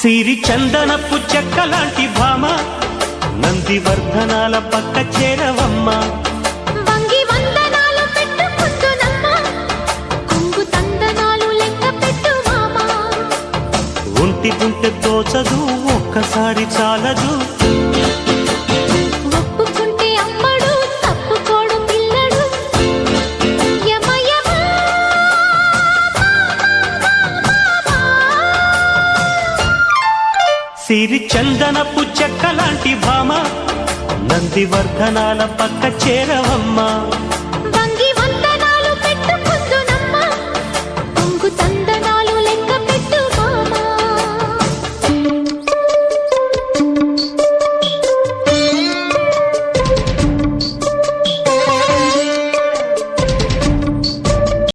సిరి చందనపు చెక్కలాంటి భామ నందివర్ధనాల పక్క చేరవమ్మ. వంగి వందనాలు పెట్టుకుంటున్నమ్మ కొంగు తందనాలు లెక్క పెట్టు మామ. ఒంటి గుంటె తోచదు ఒక్కసారి చాలదు ఒప్పుకుంటే అమ్మడు తప్పుకోడు పిల్లడు యమ యమ సిరి చందనపు చెక్కలాంటి భామ నందివర్ధనాల పక్క చేరవమ్మ. వంగి